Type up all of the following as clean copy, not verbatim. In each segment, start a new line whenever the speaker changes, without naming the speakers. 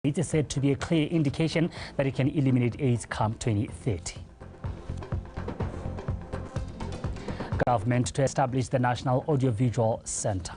It is said to be a clear indication that it can eliminate AIDS come 2030. Government to establish the National Audiovisual Center.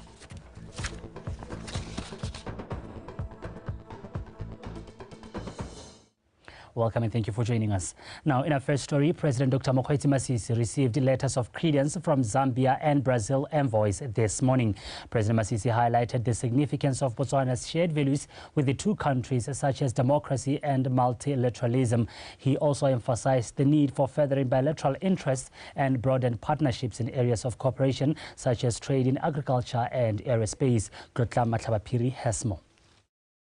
Welcome and thank you for joining us. Now, in our first story, President Dr. Mokgweetsi Masisi received letters of credence from Zambia and Brazil envoys this morning. President Masisi highlighted the significance of Botswana's shared values with the two countries, such as democracy and multilateralism. He also emphasized the need for furthering bilateral interests and broadened partnerships in areas of cooperation, such as trade in agriculture and aerospace. Tlotla Matlabapiri has more.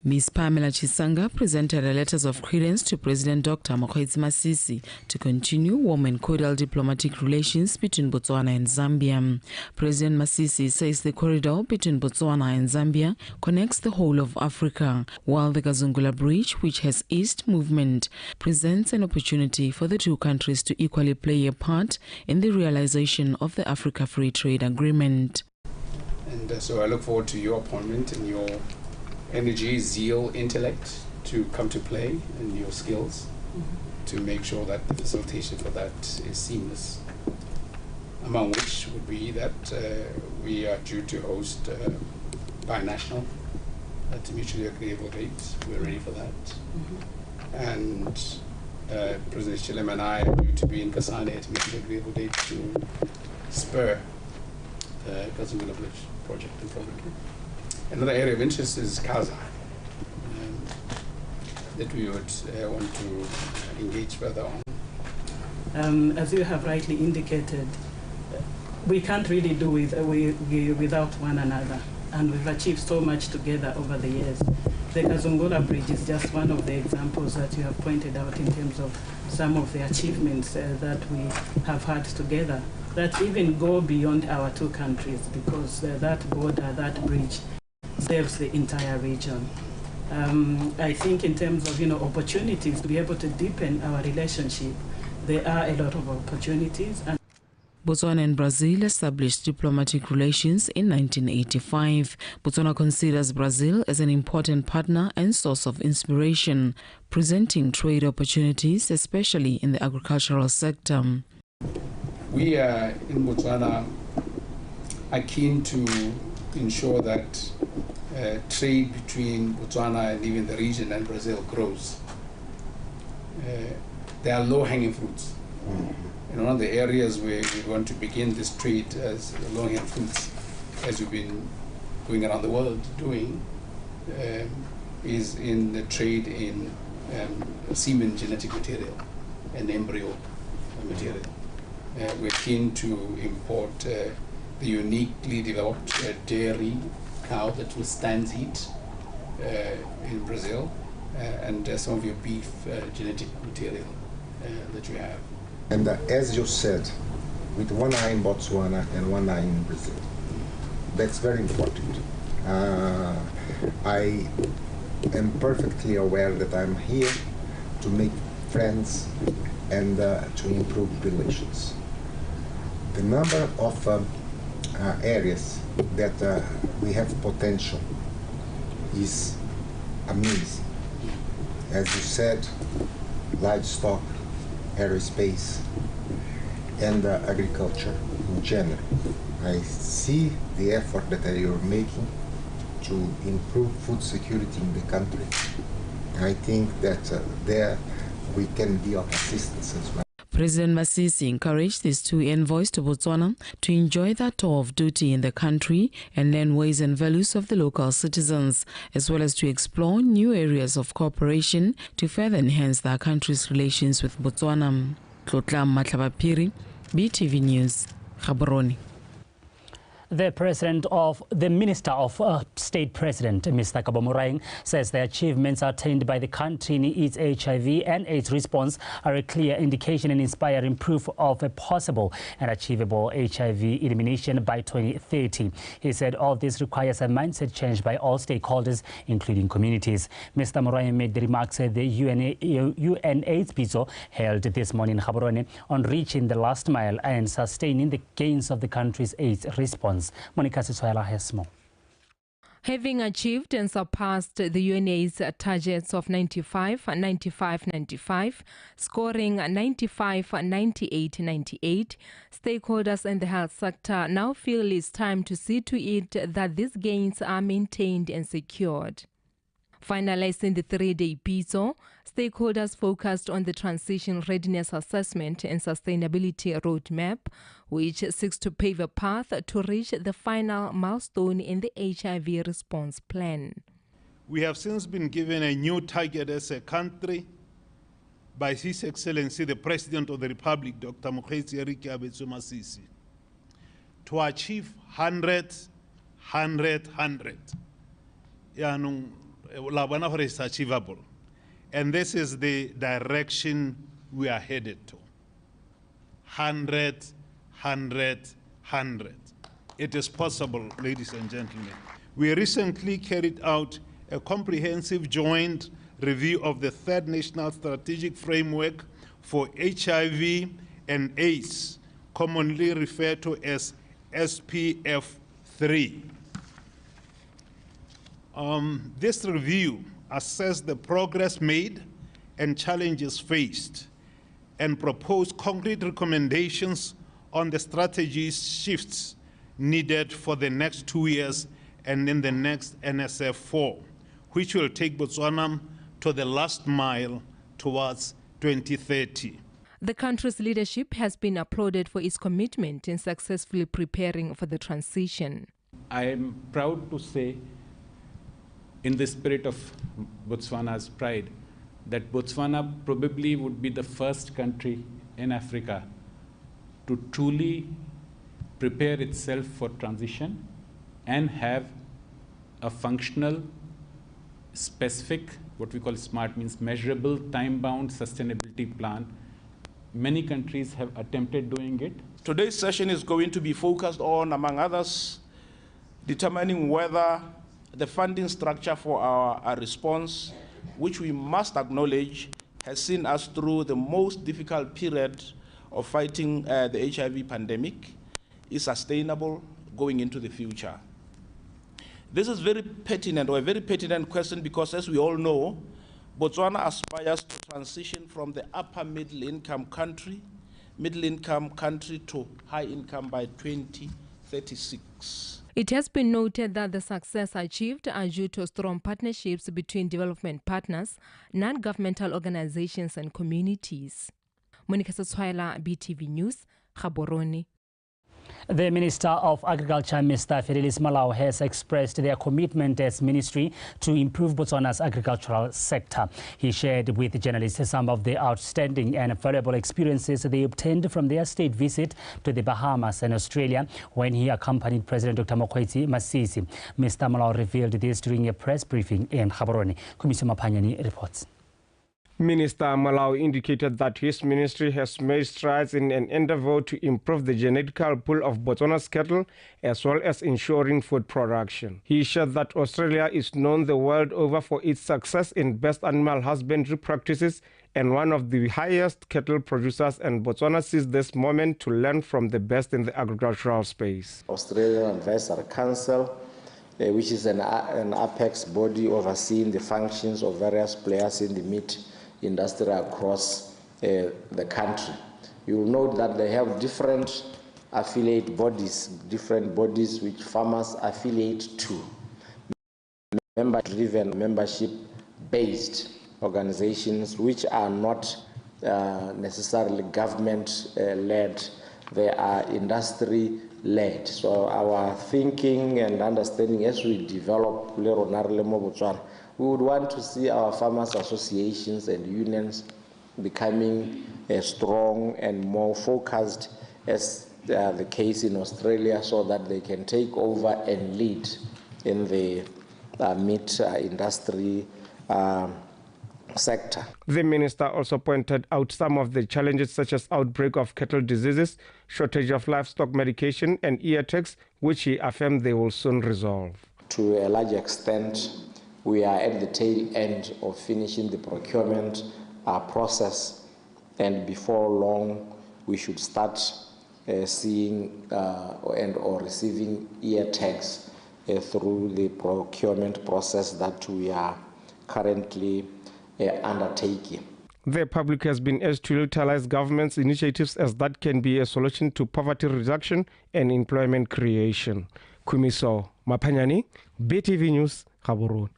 Ms. Pamela Chisanga presented her letters of credence to President Dr. Mokgweetsi Masisi to continue warm and cordial diplomatic relations between Botswana and Zambia. President Masisi says the corridor between Botswana and Zambia connects the whole of Africa, while the Kazungula Bridge, which has east movement, presents an opportunity for the two countries to equally play a part in the realization of the Africa Free Trade Agreement.
And so I look forward to your appointment and your energy, zeal, intellect to come to play, and your skills to make sure that the facilitation for that is seamless. Among which would be that we are due to host binational at a mutually agreeable date. We're ready for that. And President Chilem and I are due to be in Kasane at a mutually agreeable date to spur the Kazungula Bridge project and program. Another area of interest is Kaza, that we would want to engage further on.
As you have rightly indicated, we can't really do without one another, and we've achieved so much together over the years. The Kazungula Bridge is just one of the examples that you have pointed out in terms of some of the achievements that we have had together that even go beyond our two countries, because that border, that bridge, serves the entire region. I think in terms of opportunities to be able to deepen our relationship, there are a lot of opportunities.
Botswana and Brazil established diplomatic relations in 1985. Botswana considers Brazil as an important partner and source of inspiration, presenting trade opportunities, especially in the agricultural sector.
We in Botswana are keen to ensure that trade between Botswana and even the region and Brazil grows. There are low-hanging fruits. And one of the areas where we want to begin this trade as low-hanging fruits, as we've been going around the world doing, is in the trade in semen genetic material and embryo material. We're keen to import the uniquely developed dairy cow that withstands heat in Brazil, and some of your beef genetic material that you have.
And as you said, with one eye in Botswana and one eye in Brazil, that's very important. I am perfectly aware that I'm here to make friends and to improve relations. The number of areas that we have potential is amazing. As you said, livestock, aerospace, and agriculture in general. I see the effort that you're making to improve food security in the country. I think that there we can be of assistance as well.
President Masisi encouraged these two envoys to Botswana to enjoy their tour of duty in the country and learn ways and values of the local citizens, as well as to explore new areas of cooperation to further enhance their country's relations with Botswana. Tlotla Matlabapiri, BTV News, Gaborone.
The Minister of State President, Mr. Kabo Moraing, says the achievements attained by the country in its HIV and AIDS response are a clear indication and inspiring proof of a possible and achievable HIV elimination by 2030. He said all this requires a mindset change by all stakeholders, including communities. Mr. Moraing made the remarks at the UN AIDS Piso held this morning in Gaborone on reaching the last mile and sustaining the gains of the country's AIDS response. Monica Siswela has more.
Having achieved and surpassed the UNA's targets of 95, 95, 95, scoring 95, 98, 98, stakeholders in the health sector now feel it's time to see to it that these gains are maintained and secured. Finalizing the 3-day PISO, stakeholders focused on the Transition Readiness Assessment and Sustainability Roadmap, which seeks to pave a path to reach the final milestone in the HIV response plan.
We have since been given a new target as a country by His Excellency the President of the Republic, Dr. Mokhweitsi Masisi, to achieve 100, 100, 100. Is achievable, and this is the direction we are headed to. 100, 100, 100. It is possible, ladies and gentlemen. We recently carried out a comprehensive joint review of the third national strategic framework for HIV and AIDS, commonly referred to as SPF3. This review assessed the progress made and challenges faced and proposed concrete recommendations on the strategies shifts needed for the next 2 years and in the next NSF4, which will take Botswana to the last mile towards 2030.
The country's leadership has been applauded for its commitment in successfully preparing for the transition.
I am proud to say, in the spirit of Botswana's pride, that Botswana probably would be the first country in Africa to truly prepare itself for transition and have a functional, specific, what we call SMART, means measurable, time-bound sustainability plan. Many countries have attempted doing it.
Today's session is going to be focused on, among others, determining whether the funding structure for our response, which we must acknowledge has seen us through the most difficult period of fighting the HIV pandemic, is sustainable going into the future. This is very pertinent, or a very pertinent question, because as we all know, Botswana aspires to transition from the upper middle-income country to high income by 2036.
It has been noted that the success achieved are due to strong partnerships between development partners, non-governmental organizations and communities. Monica Satswaila, BTV News, Gaborone.
The Minister of Agriculture, Mr. Fidelis Malau, has expressed their commitment as ministry to improve Botswana's agricultural sector. He shared with journalists some of the outstanding and valuable experiences they obtained from their state visit to the Bahamas and Australia when he accompanied President Dr. Mokhweitsi Masisi. Mr. Malau revealed this during a press briefing in Gaborone. Kumisima Panyani reports.
Minister Malau indicated that his ministry has made strides in an endeavor to improve the genetical pool of Botswana's cattle as well as ensuring food production. He shared that Australia is known the world over for its success in best animal husbandry practices and one of the highest cattle producers, and Botswana sees this moment to learn from the best in the agricultural space.
Australian Advisory Council, which is an apex body overseeing the functions of various players in the meat industry across the country. You will note that they have different affiliate bodies, different bodies which farmers affiliate to. Member-driven, membership-based organizations which are not necessarily government-led, they are industry-led. So our thinking and understanding as we develop Botswana, we would want to see our farmers' associations and unions becoming strong and more focused as the case in Australia, so that they can take over and lead in the meat industry sector.
The minister also pointed out some of the challenges such as outbreak of cattle diseases, shortage of livestock medication and ear tax, which he affirmed they will soon resolve.
To a large extent, we are at the tail end of finishing the procurement process, and before long we should start seeing or receiving ear tags through the procurement process that we are currently undertaking.
The public has been urged to utilize government's initiatives as that can be a solution to poverty reduction and employment creation. Kumiso Mapanyani, BTV News, Gaborone.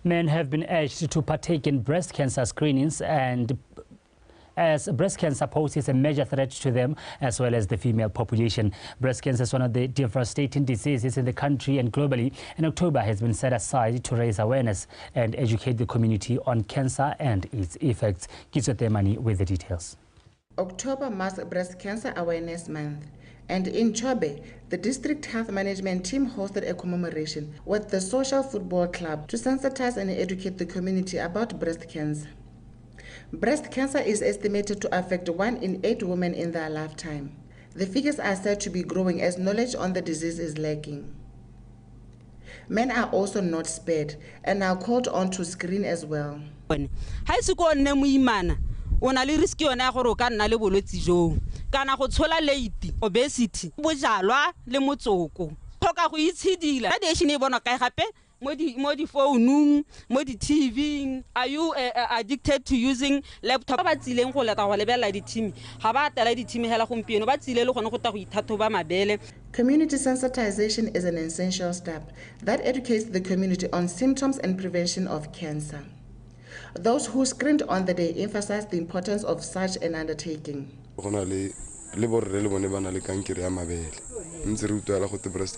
Men have been urged to partake in breast cancer screenings, and as breast cancer poses a major threat to them as well as the female population. Breast cancer is one of the devastating diseases in the country and globally, and October has been set aside to raise awareness and educate the community on cancer and its effects. Kitso Temani with the details.
October marks Breast Cancer Awareness Month, and in Chobe, the district health management team hosted a commemoration with the Social Football Club to sensitize and educate the community about breast cancer. Breast cancer is estimated to affect 1 in 8 women in their lifetime. The figures are said to be growing as knowledge on the disease is lacking. Men are also not spared and are called on to screen as well.
Ona le risk yona go ro ka nna le bolwetsi jo kana go tshola late obesity bojalwa le motsoko thoka go itshidila radiation e bona kae gape mo di phone mo di TV. Are you addicted to using laptop? Ba tsileng go leta go lebela di team ga ba tela di team hela gompieno ba tsile le gone go ta go ithathoba mabele.
Community sensitization is an essential step that educates the community on symptoms and prevention of cancer. Those who screened on the day emphasized the importance of such an undertaking.
Breast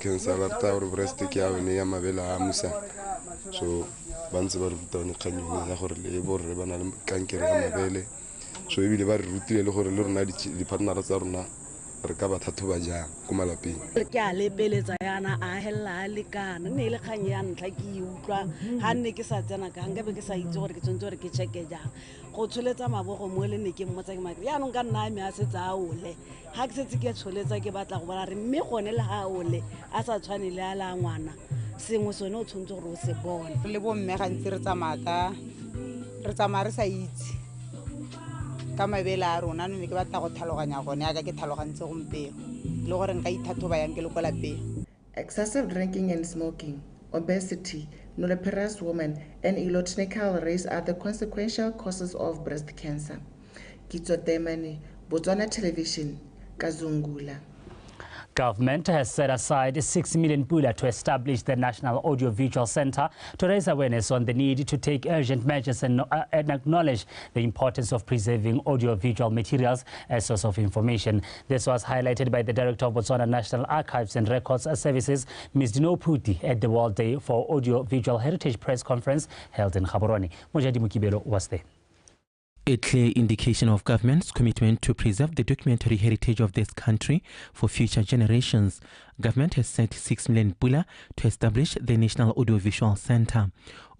cancer, breast so banse ba ruta ne kganyong ya gore le borre bana le kankere ya mabele, so e bile ba re rutile le gore le rona di partner tsa rona re ka ba thathoba jang go malapeng.
Ke a le peletsa yana a hella le kana ne le kganye ya ntla ke utlwa ha nne ke sa tsena ka nga be ke sa itse gore ke tsentse gore ke checke jang go tsholetsa mabogo mo le ne ke mmotsa ke maka ya no ka nna me a setsa a ole ha ke setse ke tsholetsa ke batla go bona re mme gone le ha ole a sa tshwane le ala ngwana sengwe sone o tshwantse gore o se bone
le bo mme ga ntse re tsamaka re sa itse ka mabele a rona no ke batla go tlhaloganya gone ya ka ke tlhalogantse gompelo le gore nka ithathoba yang ke le kwa lapeng.
Excessive drinking and smoking, obesity, nulliparous women, and illogical race are the consequential causes of breast cancer. Kitso Temani, Botswana Television, Kazungula.
Government has set aside 6 million pula to establish the National Audiovisual Center to raise awareness on the need to take urgent measures and acknowledge the importance of preserving audiovisual materials as source of information. This was highlighted by the Director of Botswana National Archives and Records Services, Ms. Dino Puti, at the World Day for Audiovisual Heritage Press Conference held in Gaborone. Mojadi Mukibelo was there.
A clear indication of government's commitment to preserve the documentary heritage of this country for future generations. Government has set 6 million pula to establish the National Audiovisual Center.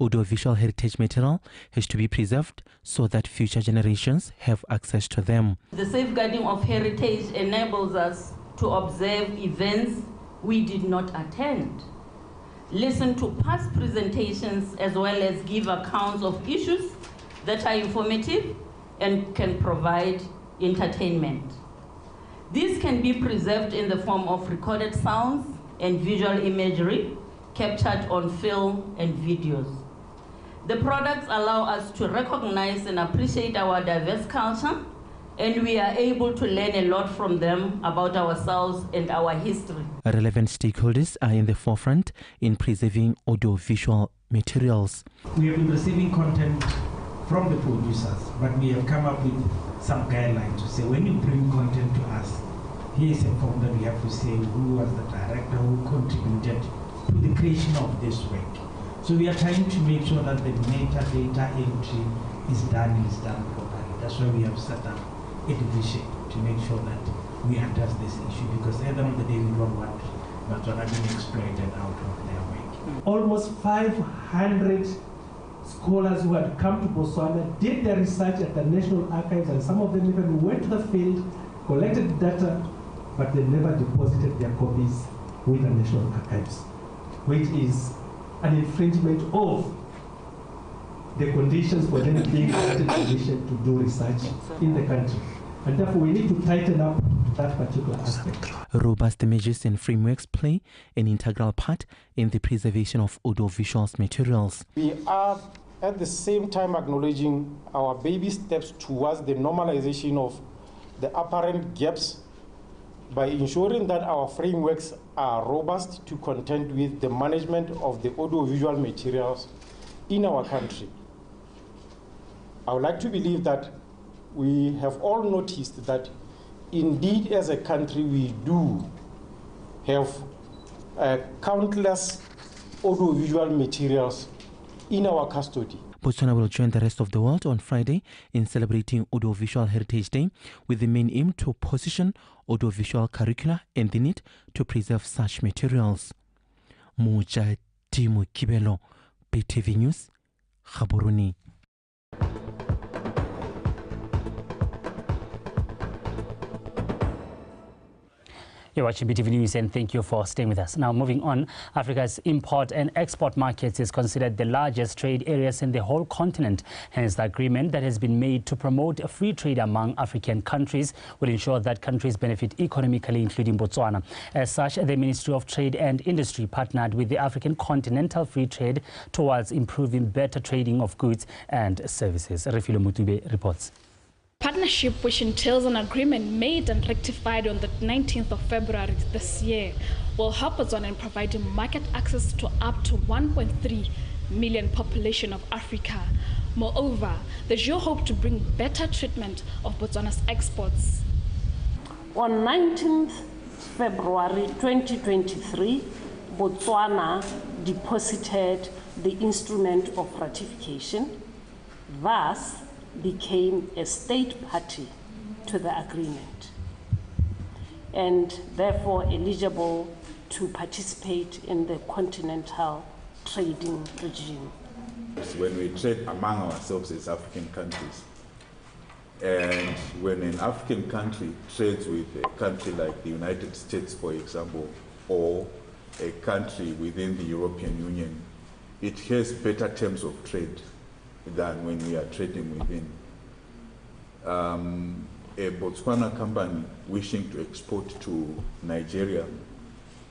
Audiovisual heritage material has to be preserved so that future generations have access to them.
The safeguarding of heritage enables us to observe events we did not attend, listen to past presentations, as well as give accounts of issues that are informative and can provide entertainment. These can be preserved in the form of recorded sounds and visual imagery captured on film and videos. The products allow us to recognize and appreciate our diverse culture, and we are able to learn a lot from them about ourselves and our history.
Relevant stakeholders are in the forefront in preserving audiovisual materials.
We have been receiving content from the producers, but we have come up with some guidelines to say when you bring content to us, here is a form that we have to say who was the director who contributed to the creation of this work. So we are trying to make sure that the metadata entry is done properly. That's why we have set up a division to make sure that we address this issue, because at the end of the day we don't want Botswana being exploited out of their work. Almost 500 scholars who had come to Botswana did their research at the National Archives, and some of them even went to the field, collected data, but they never deposited their copies with the National Archives, which is an infringement of the conditions for them being granted permission to do research in the country. And therefore we need to tighten up that particular aspect.
Robust measures and frameworks play an integral part in the preservation of audiovisual materials.
We are at the same time acknowledging our baby steps towards the normalization of the apparent gaps by ensuring that our frameworks are robust to contend with the management of the audiovisual materials in our country. I would like to believe that we have all noticed that indeed as a country we do have countless audiovisual materials in our custody.
Botswana will join the rest of the world on Friday in celebrating Audiovisual Heritage Day with the main aim to position audiovisual curricula and the need to preserve such materials. Mujadimo Kibelo, BTV News, Gaborone.
You're watching BTV News and thank you for staying with us. Now moving on, Africa's import and export markets is considered the largest trade areas in the whole continent. Hence, the agreement that has been made to promote a free trade among African countries will ensure that countries benefit economically, including Botswana. As such, the Ministry of Trade and Industry partnered with the African Continental Free Trade towards improving better trading of goods and services. Refilo Mutube reports.
Partnership, which entails an agreement made and rectified on the 19th of February this year, will help Botswana in providing market access to up to 1.3 million population of Africa. Moreover, the deal hope to bring better treatment of Botswana's exports.
On 19th February 2023, Botswana deposited the instrument of ratification, thus became a state party to the agreement and therefore eligible to participate in the continental trading regime.
When we trade among ourselves as African countries, and when an African country trades with a country like the United States, for example, or a country within the European Union, it has better terms of trade than when we are trading within. A Botswana company wishing to export to Nigeria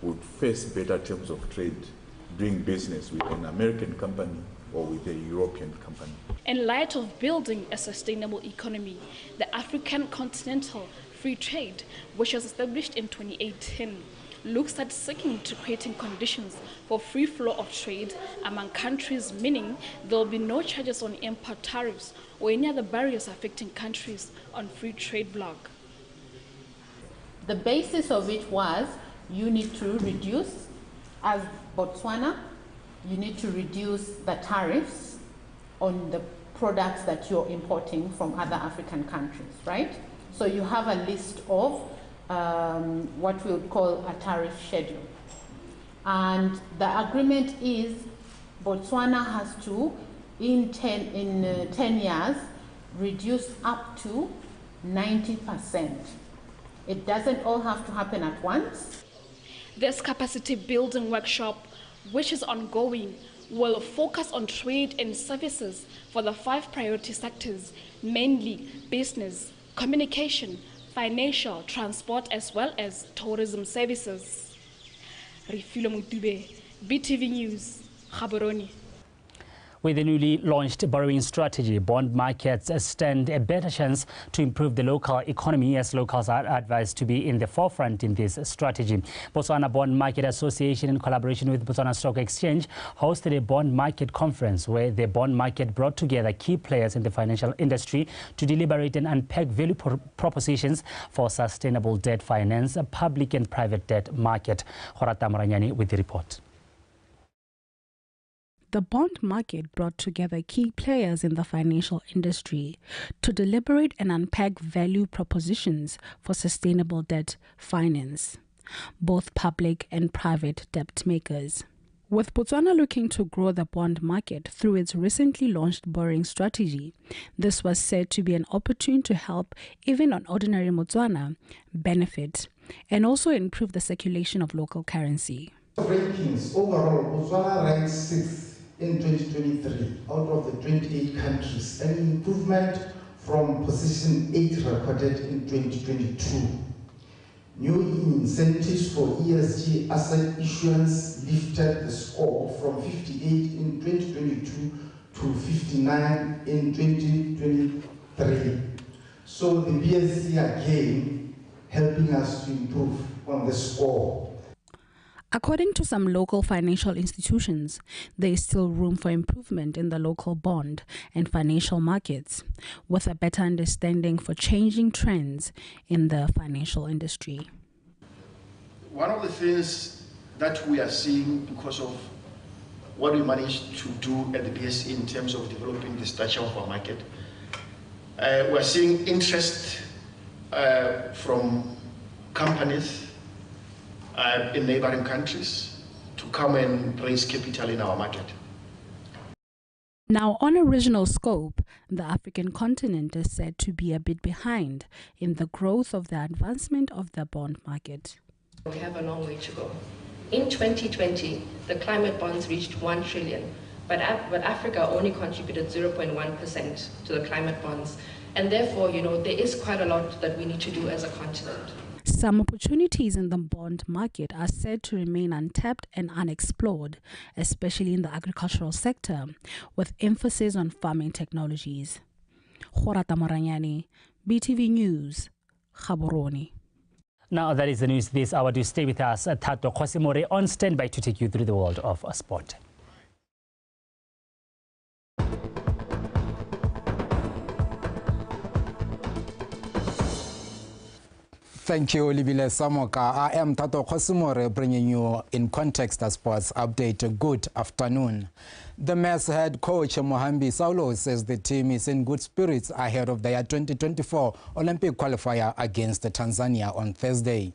would face better terms of trade doing business with an American company or with a European company.
In light of building a sustainable economy, the African Continental Free Trade, which was established in 2018, looks at seeking to creating conditions for free flow of trade among countries, meaning there will be no charges on import tariffs or any other barriers affecting countries on free trade bloc.
The basis of it was you need to reduce, as Botswana, you need to reduce the tariffs on the products that you're importing from other African countries, right? So you have a list of what we would call a tariff schedule. And the agreement is Botswana has to, in 10 years, reduce up to 90%. It doesn't all have to happen at once.
This capacity building workshop, which is ongoing, will focus on trade and services for the 5 priority sectors, mainly business, communication, financial, transport, as well as tourism services. Refilo Mutube, BTV News, Gaborone.
With the newly launched borrowing strategy, bond markets stand a better chance to improve the local economy, as locals are advised to be in the forefront in this strategy. Botswana Bond Market Association, in collaboration with Botswana Stock Exchange, hosted a bond market conference where the bond market brought together key players in the financial industry to deliberate and unpack value propositions for sustainable debt finance, public and private debt market. Horata Maranyani with the report.
The bond market brought together key players in the financial industry to deliberate and unpack value propositions for sustainable debt finance, both public and private debt makers. With Botswana looking to grow the bond market through its recently launched borrowing strategy, this was said to be an opportunity to help even an ordinary Botswana benefit and also improve the circulation of local currency.
Rankings overall, Botswana ranks 6th in 2023 out of the 28 countries, an improvement from position 8 recorded in 2022. New incentives for ESG asset issuance lifted the score from 58 in 2022 to 59 in 2023. So the BSC again helping us to improve on the score.
According to some local financial institutions, there is still room for improvement in the local bond and financial markets, with a better understanding for changing trends in the financial industry.
One of the things that we are seeing because of what we managed to do at the BSC in terms of developing the structure of our market, we are seeing interest from companies in neighboring countries to come and raise capital in our market.
Now, on a regional scope, the African continent is said to be a bit behind in the growth of the advancement of the bond market.
We have a long way to go. In 2020, the climate bonds reached 1 trillion, but Africa only contributed 0.1% to the climate bonds. And therefore, there is quite a lot that we need to do as a continent.
Some opportunities in the bond market are said to remain untapped and unexplored, especially in the agricultural sector, with emphasis on farming technologies. Khorata Moranyani, BTV News, Gaborone.
Now that is the news this hour. Do stay with us. Tato Khosimore on standby to take you through the world of sport.
Thank you, Libile Samoka. I am Tato Khosimore, bringing you in context a sports update. Good afternoon. The Mets head coach Mohambi Saulo says the team is in good spirits ahead of their 2024 Olympic qualifier against Tanzania on Thursday.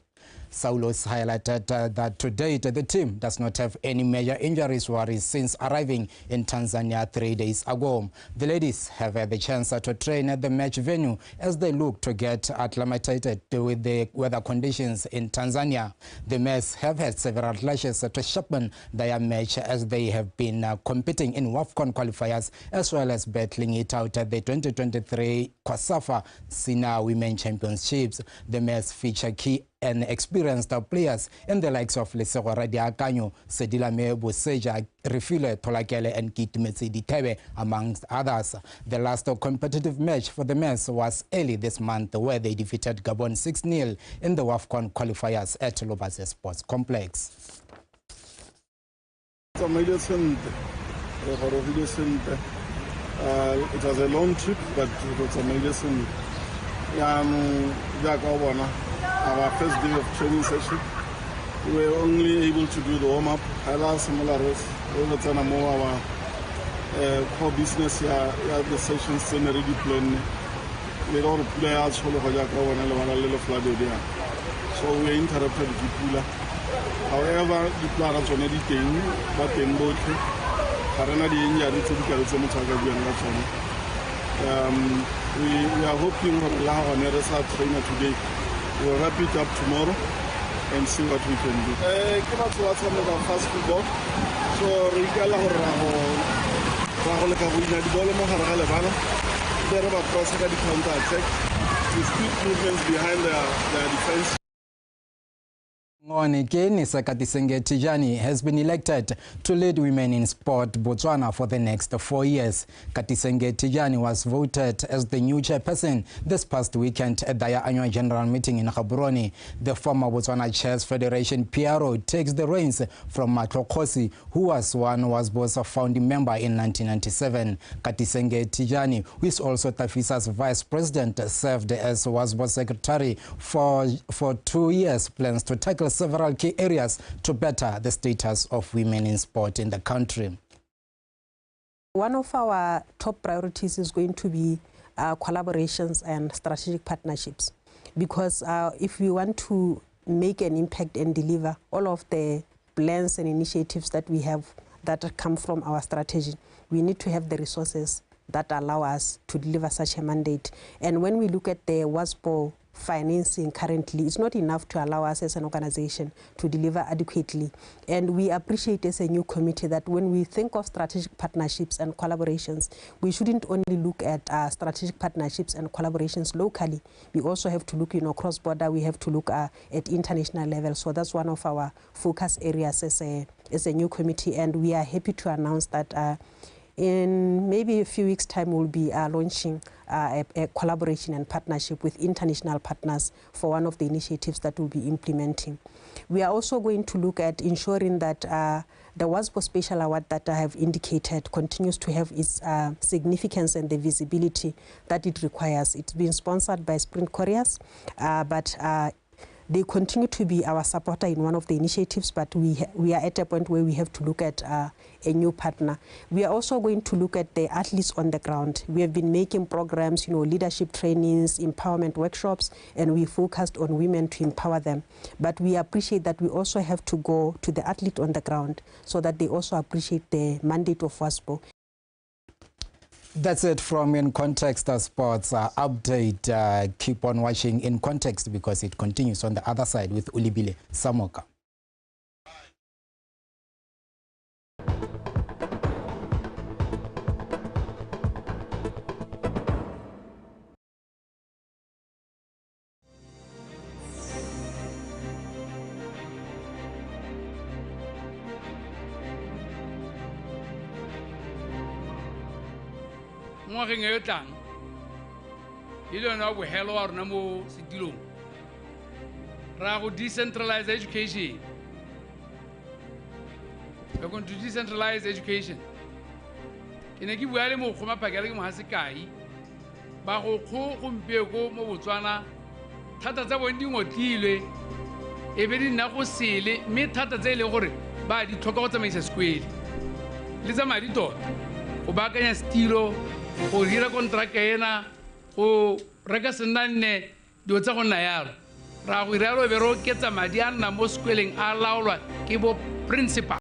Saulos highlighted that to date the team does not have any major injuries worries since arriving in Tanzania 3 days ago. The ladies have had the chance to train at the match venue as they look to get acclimated with the weather conditions in Tanzania. The Mets have had several clashes to sharpen their match as they have been competing in WAFCON qualifiers as well as battling it out at the 2023 COSAFA Senior Women Championships. The Mets feature key and experienced players in the likes of Lesego Radiakanyo, Sedilame Boseja, Refile Tolakele and Kitumetse Ditebe, amongst others. The last competitive match for the Mets was early this month where they defeated Gabon 6-0 in the WAFCON qualifiers at Lobase Sports Complex.
It was a long trip, but it was amazing. Our first day of training session, we were only able to do the warm-up. Our core business here, the sessions are already planned. We all players, so we were interrupted with the cooler. However, the players are already staying, but in both, we are hoping to allow another trainer today. We'll wrap it up tomorrow and see what we can do. Fast football. So we can counter attack. The speed movements behind their defense.
Again, Katisenge Tijani has been elected to lead women in sport Botswana for the next 4 years. Katisenge Tijani was voted as the new chairperson this past weekend at their annual general meeting in Gaborone. The former Botswana Chess Federation PRO takes the reins from Matlokosi, who was both a founding member in 1997. Katisenge Tijani, who is also Tafisa's vice president, served as was board secretary for 2 years, plans to tackle several key areas to better the status of women in sport in the country.
One of our top priorities is going to be collaborations and strategic partnerships, because if we want to make an impact and deliver all of the plans and initiatives that we have that come from our strategy, we need to have the resources that allow us to deliver such a mandate. And when we look at the WASPO financing currently is not enough to allow us as an organization to deliver adequately. And we appreciate as a new committee that when we think of strategic partnerships and collaborations, we shouldn't only look at strategic partnerships and collaborations locally. We also have to look, cross-border. We have to look at international level. So that's one of our focus areas as a new committee. And we are happy to announce that in maybe a few weeks' time, we'll be launching a collaboration and partnership with international partners for one of the initiatives that we'll be implementing. We are also going to look at ensuring that the WASPO Special Award that I have indicated continues to have its significance and the visibility that it requires. It's been sponsored by Sprint Couriers, but they continue to be our supporter in one of the initiatives, but we are at a point where we have to look at a new partner. We are also going to look at the athletes on the ground. We have been making programs, leadership trainings, empowerment workshops, and we focused on women to empower them. But we appreciate that we also have to go to the athlete on the ground so that they also appreciate the mandate of WASPO.
That's it from In Context Sports update. Keep on watching In Context because it continues on the other side with Ulibile Samoka.
ngwageng e tlang e le yona bohelo wa rona mo setilong ra go decentralize education. We're going to decentralize education. Ke ne ke bua le mogoma phakela ke mohasekai ba go gompieko mo Botswana thata tsa bone di ngotlilwe e be di nna go sele mme thata tse ile gore ba di tlhoka go tsamaisa sekwele le tsa madi tota go baakanya setilo go hira kontraka ena go reka senanne dio tsa go nna yalo ra go iralo be ro ketsa madi a nna mo sekweleng a laolwa ke bo principal.